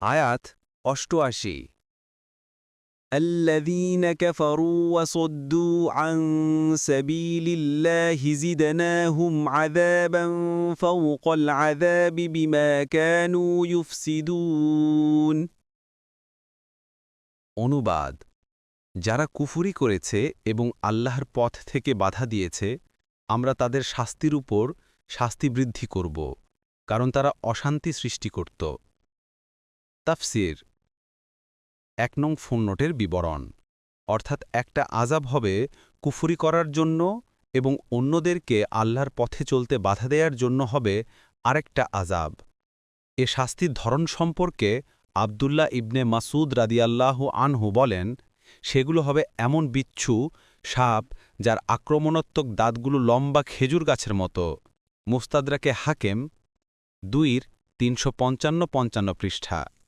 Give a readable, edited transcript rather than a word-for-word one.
আয়াত ৮৮ الذين كفروا وصدوا عن سبيل الله زدناهم عذابا فوق العذاب بما كانوا يفسدون অনুবাদ যারা কুফরি করেছে এবং আল্লাহর পথ থেকে বাধা দিয়েছে আমরা তাদের শাস্তির উপর শাস্তি বৃদ্ধি করব কারণ তারা অশান্তি সৃষ্টি করত তাফসির ১ নং ফুটনোটের বিবরণ অর্থাৎ একটা আযাব হবে কুফরি করার জন্য এবং অন্যদেরকে আল্লাহর পথে চলতে বাধা দেওয়ার জন্য হবে আরেকটা আযাব এ শাস্তির ধরন সম্পর্কে আব্দুল্লাহ ইবনে মাসুদ রাদিয়াল্লাহু আনহু বলেন সেগুলো হবে এমন বিচ্ছু সাপ যার আক্রমণাত্মক দাঁতগুলো লম্বা খেজুর গাছের মতো মুস্তাদরাকে হাকেম ২-৩৫৫ পৃষ্ঠা